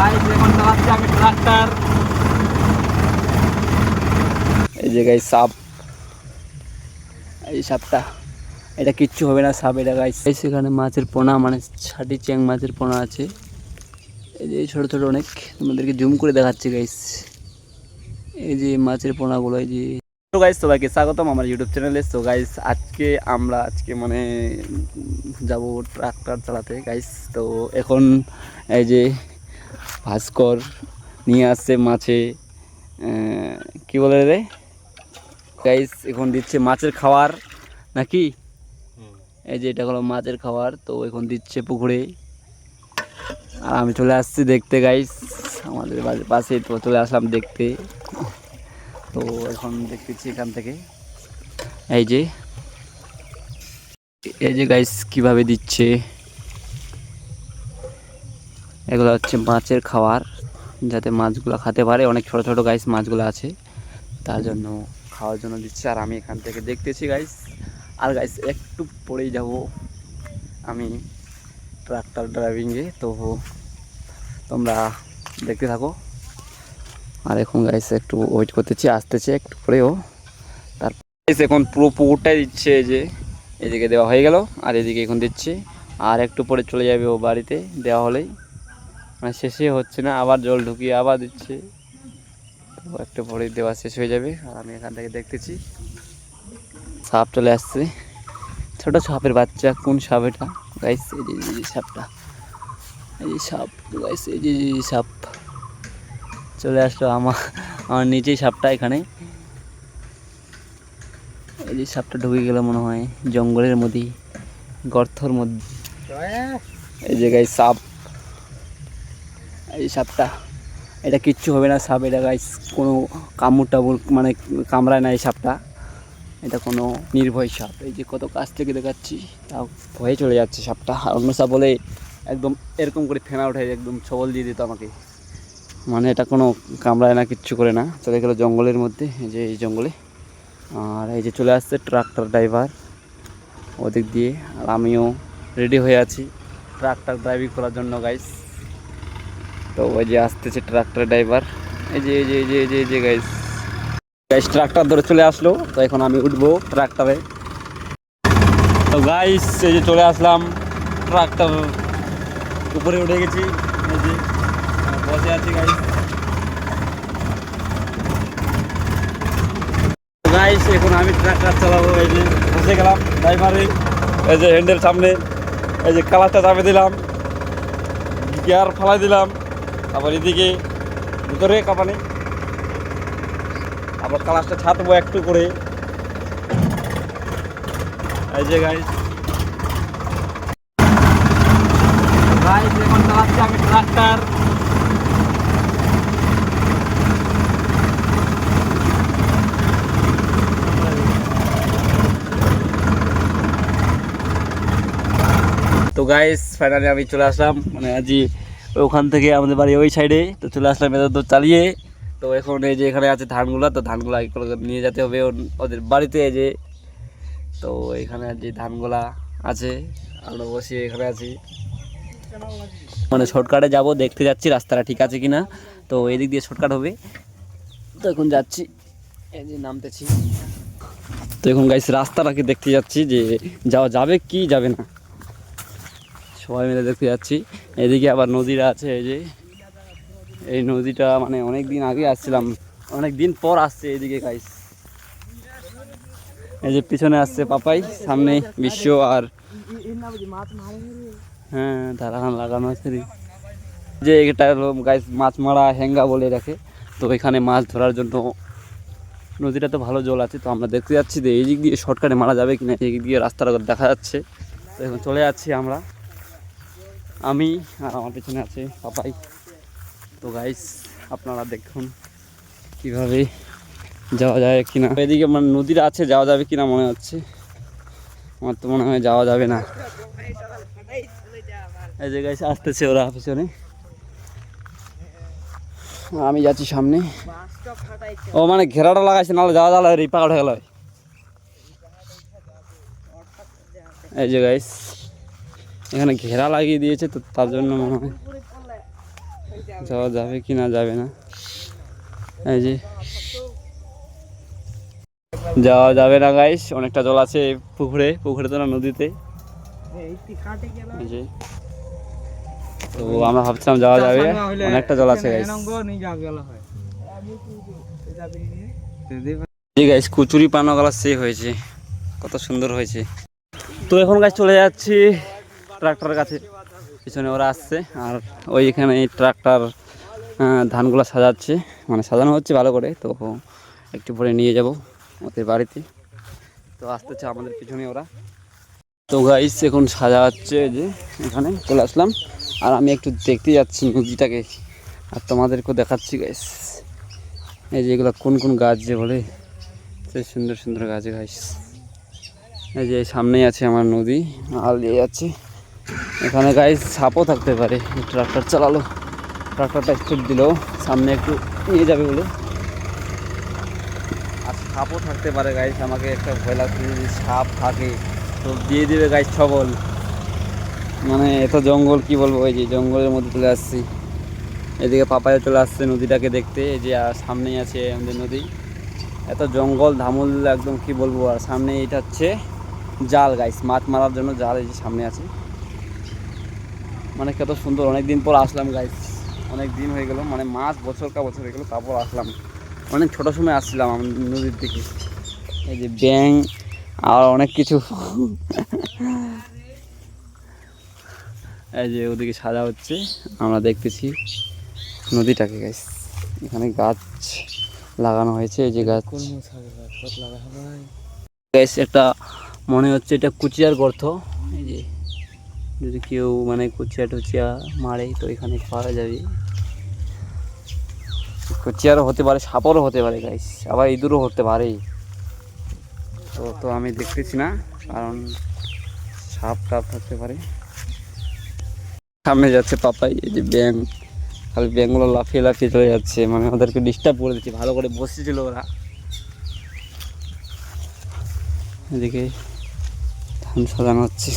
Guys এখন চালাচ্ছি আমি ট্রাক্টর। এই যে গাইস সাপ, এই সাপটা, এটা কিচ্ছু হবে না সাপ এটা গাইস। সেখানে মাছের পোনা মানে ছাটি চ্যাং মাছের পোনা আছে। এই যে ছোটো ছোটো অনেক, তোমাদেরকে জুম করে দেখাচ্ছি গাইস। এই যে মাছের পোনাগুলো, এই যে। তো গাইস সবাইকে স্বাগতম আমার ইউটিউব চ্যানেলে। তো গাইস আজকে মানে যাব ট্রাক্টর চালাতে গাইস। তো এখন এই যে ভাস্কর নিয়ে আসছে মাছে কি বলে রে গাইস, এখন দিচ্ছে মাছের খাবার নাকি। এই যে এটা হলো মাছের খাবার, তো এখন দিচ্ছে পুকুরে। আর আমি চলে আসছি দেখতে গাইস, আমাদের বাড়ির পাশেই তো চলে আসলাম দেখতে। তো এখন দেখতেছি এখান থেকে এই যে গাইস কিভাবে দিচ্ছে। এগুলো হচ্ছে মাছের খাবার, যাতে মাছগুলো খেতে পারে। অনেক ছোট ছোট গাইস মাছগুলো আছে, তার জন্য খাওয়ার জন্য দিচ্ছে। আর আমি এখান থেকে দেখতেছি গাইস। আর গাইস একটু পরেই যাব আমি ট্রাক্টর ড্রাইভিংয়ে, তো তোমরা দেখতে থাকো। আর এখন গাইস একটু ওয়েট করতেছি, আসতেছে একটু পরেও। তারপর এখন পুরো পুকুরটাই দিচ্ছে, এই যে এদিকে দেওয়া হয়ে গেল আর এদিকে এখন দিচ্ছে। আর একটু পরে চলে যাবে ও বাড়িতে, দেওয়া হলেই, মানে শেষে হচ্ছে না, আবার জল ঢুকিয়ে আবার দিচ্ছে। তো একটু পরে দেওয়া শেষ হয়ে যাবে। আর আমি এখান থেকে দেখতেছি সাপ চলে আসছে, ছোট সাপের বাচ্চা। কোন সাপ এটা গাইস? এই যে সাপটা, এই যে সাপ গাইস, এই যে সাপ চলে আসলো আমার নিচেই সাপটা এখানে। এই যে সাপটা ঢুকে গেল মনে হয় জঙ্গলের মধ্যে, গর্তর মধ্যে। এই যে গাইস সাপ, এই সাপটা, এটা কিচ্ছু হবে না সাপ এটা গাইস। কোনো কামড় টামড় মানে কামড়ায় না এই সাপটা, এটা কোনো নির্ভয় সাপ। এই যে কত কাছ থেকে দেখাচ্ছি, তাও ভয়ে চলে যাচ্ছে সাপটা। আর অন্য সাপ বলে একদম এরকম করে ফেনা উঠে একদম ছবল দিয়ে দিত আমাকে, মানে এটা কোনো কামড়ায় না, কিচ্ছু করে না। চলে গেলো জঙ্গলের মধ্যে, এই যে এই জঙ্গলে। আর এই যে চলে আসছে ট্রাক্টর ড্রাইভার ওদিক দিয়ে। আর আমিও রেডি হয়ে আছি ট্রাক্টর ড্রাইভিং করার জন্য গাইস। তো ওই যে আসতেছে ট্রাক্টর ড্রাইভার, এই যে এই যে এই যে এই যে এই যে গাইস গাইস ট্রাক্টর ধরে চলে আসলো। তো এখন আমি উঠবো ট্রাক্টরে। তো গাইস এই যে চলে আসলাম ট্রাক্টর উপরে, উঠে গেছি, এই যে বসে আছি গাইস। গাইস এখন আমি ট্রাক্টর চালাবো, এই যে বসে গেলাম ড্রাইভারে, এই যে হ্যান্ডেল সামনে, এই যে কালারটা চাপে দিলাম, গিয়ার ফালাই দিলাম, আবার এদিকে ভিতরে কাঁপানি, আবার কালারটা ছাড়বো একটু করে। এই যে গাইস এখন চালাচ্ছি আমি ট্রাক্টর। তো গাইস ফাইনালি আমি চলে আসলাম, মানে আজই ওখান থেকে আমাদের বাড়ি ওই সাইডে, তো চলে আসলাম এত দূর চালিয়ে। তো এখন এই যে এখানে আছে ধানগুলা, তো ধানগুলা নিয়ে যেতে হবে ওদের বাড়িতে। এই যে তো এখানে যে ধানগুলা আছে, আমরা বসে এখানে আছি, মানে শর্টকাটে যাব, দেখতে যাচ্ছি রাস্তাটা ঠিক আছে কিনা। তো এদিক দিয়ে শর্টকাট হবে, তো এখন যাচ্ছি, এই যে নামতেছি। তো এখন গাইস রাস্তাটাকে দেখতে যাচ্ছি যে যাওয়া যাবে কি যাবে না, সবাই মিলে দেখতে যাচ্ছি। এদিকে আবার নদীটা আছে, এই যে এই নদীটা, মানে অনেক দিন আগে আসছিলাম, অনেক দিন পর আসছে এদিকে গাইস। এই যে পিছনে আসছে পাপাই, সামনে বিশ্ব। আর হ্যাঁ ধারান লাগানো আছে, যে এটা হলো গাইস মাছ মারা হ্যাঙ্গা বলে রাখে। তো এখানে মাছ ধরার জন্য নদীটা তো ভালো জল আছে। তো আমরা দেখতে যাচ্ছি যে এই দিক দিয়ে শর্টকাটে মারা যাবে কিনা, এই দিক দিয়ে রাস্তাটা দেখা যাচ্ছে। তো এখন চলে যাচ্ছি আমরা, আমি আর আমার পেছনে আছে পাপাই। তো গাইস আপনারা দেখুন কিভাবে যাওয়া যায় কিনা, এদিকে মানে নদীটা আছে, যাওয়া যাবে কিনা মনে হচ্ছে। আমার তো মনে হয় যাওয়া যাবে না। এই যে গাইস আসতেছে ওরা পিছনে, আমি যাচ্ছি সামনে। ও মানে ঘেরাটা লাগাইছে, নাহলে যাওয়া যাওয়া রিপা উঠে গেল। এই যে গাইস এখানে ঘেরা লাগিয়ে দিয়েছে, তো তার জন্য মনে হয় যাওয়া যাবে কি না যাবে না, এই যে যাওয়া যাবে না গাইস, অনেকটা জল আছে পুকুরে, পুকুরে তো না নদীতে। এই যে তো আমরা ভাবছিলাম যাওয়া যাবে, অনেকটা জল আছে গাইস। জি গাইস, কচুরি পানাগুলো সে হয়েছে, কত সুন্দর হয়েছে। তো এখন গাইস চলে যাচ্ছি ট্রাক্টরের কাছে, পিছনে ওরা আসছে, আর ওই এখানে ট্রাক্টর ধানগুলো সাজাচ্ছে, মানে সাজানো হচ্ছে ভালো করে। তো একটু পরে নিয়ে যাব ওদের বাড়িতে, তো আসতেছে আমাদের পিছনে ওরা। তো গাইস এখন সাজা হচ্ছে, যে এখানে চলে আসলাম, আর আমি একটু দেখতে যাচ্ছি নদীটাকে, আর তোমাদেরকেও দেখাচ্ছি গাইস। এই যে এগুলো কোন কোন গাছ যে বলে, সেই সুন্দর সুন্দর গাছ গাইস। এই যে সামনেই আছে আমার নদী, আল দিয়ে যাচ্ছে। এখানে গাইস সাপও থাকতে পারে, ট্রাক্টর চালালো, ট্রাক্টরটা স্পিড দিল সামনে একটু নিয়ে যাবে বলে, আর সাপও থাকতে পারে গাইস। আমাকে একটা ভয় লাগছে, যদি সাপ থাকে তো দিয়ে দিবে গাইস ছবল, মানে এত জঙ্গল কি বলবো। এই যে জঙ্গলের মধ্যে চলে আসছি, এদিকে পাপায়া চলে আসছে নদীটাকে দেখতে। এই যে আর সামনেই আছে আমাদের নদী, এত জঙ্গল ধামুল একদম কি বলবো। আর সামনে এটা হচ্ছে জাল গাইস, মাছ মারার জন্য জাল, এই যে সামনে আছে। মানে কত সুন্দর, অনেক দিন পর আসলাম গাইস, অনেক দিন হয়ে গেল, মানে মাস বছর কা বছর হয়ে গেলো, তারপর আসলাম। অনেক ছোটো সময় আসছিলাম আমি নদীর দিকে। এই যে ব্যাং আর অনেক কিছু। এই যে ওদিকে সাজা হচ্ছে, আমরা দেখতেছি নদীটাকে গাইস। এখানে গাছ লাগানো হয়েছে, এই যে গাছ গাইস, একটা মনে হচ্ছে এটা কুচিয়ার গর্ত। এই যে যদি কেউ মানে কুচিয়া টুচিয়া মারে তো এখানে পাওয়া যাবে, কুচিয়ারও হতে পারে, সাপরও হতে পারে গাইস, আবার ইঁদুরও হতে পারে। তো আমি দেখতেছি না, কারণ সাপ টাপ থাকতে পারে। সামনে যাচ্ছে পাপাই, এই যে ব্যাং, খালি ব্যাংগুলো লাফিয়ে লাফিয়ে চলে যাচ্ছে, মানে ওদেরকে ডিস্টার্ব করে দিচ্ছে, ভালো করে বসেছিল ওরা। এদিকে ধান সাজানো হচ্ছে,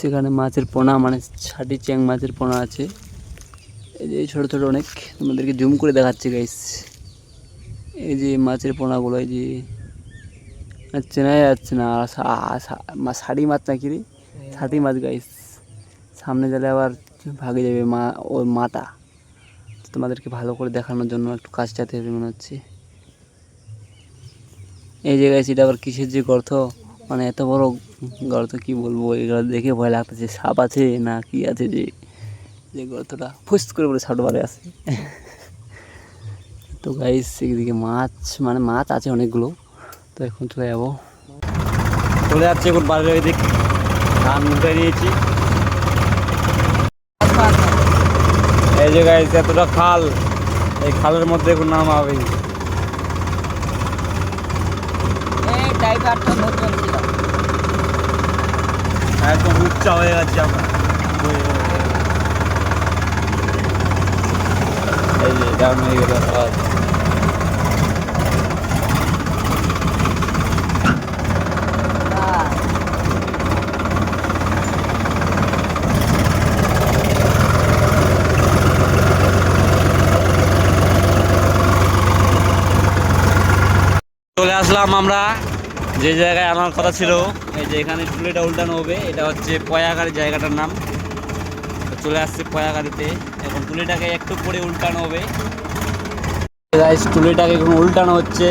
সেখানে মাছের পোনা, মানে ছাটি চ্যাং মাছের পোনা আছে। এই যে ছোটো ছোটো অনেক, তোমাদেরকে জুম করে দেখাচ্ছি গাইস। এই যে মাছের পোনাগুলো, এই যে চেনাই যাচ্ছে না, শাড়ি মাছ নাকি রে, ছাটি মাছ গাইস। সামনে গেলে আবার ভাগে যাবে মা, ওর মাটা। তোমাদেরকে ভালো করে দেখানোর জন্য একটু কাজটাতে হবে মনে হচ্ছে। এই যে গাইস, এটা আবার কিসের যে গর্ত, মানে এত বড় গর্ত কি বলবো, এগুলো দেখে ভয় লাগতেছে, সাপ আছে না কি আছে, যে যে গর্তটা ফুস করে বলে সাপ বারে আছে। তো গাইস এদিকে মাছ, মানে মাছ আছে অনেকগুলো। তো এখন চলে যাবো, চলে যাচ্ছে এখন বাড়ির ওই দিক, ধান উঠে নিয়েছি। এই যে গাইস এতটা খাল, এই খালের মধ্যে এখন নাম হবে। একদম উচ্চা হয়ে যাচ্ছে আমরা, এই যে ডাউন হয়ে গেল। চলে আসলাম আমরা যে জায়গায় আনার কথা ছিল, এই যে এখানে টুলিটা উল্টানো হবে, এটা হচ্ছে পয়াগাড়ি জায়গাটার নাম। চলে আসছে পয়াগাড়িতে, এখন টুলিটাকে একটু করে উল্টানো হবে গাইস, টুলিটাকে এখন উল্টানো হচ্ছে।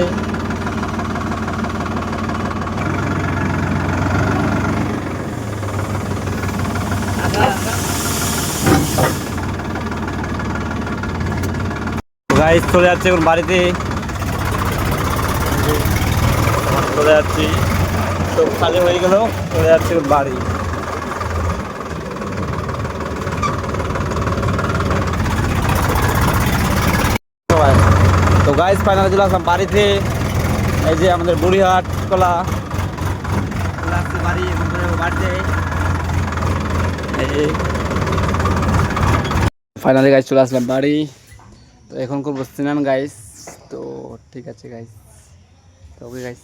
গাইস চলে যাচ্ছে এখন বাড়িতে, চলে যাচ্ছি, সব খালি হয়ে গেল, চলে যাচ্ছে এখন বাড়ি। তো গাইস ফাইনালি চলে আসলাম বাড়িতে, এই যে আমাদের বুড়িহাট কলা বাড়ি, বাড়িতে ফাইনালি গাইস চলে আসলাম বাড়ি। তো এখন করবো স্নান গাইস, তো ঠিক আছে গাইস, তো ওকে গাইস।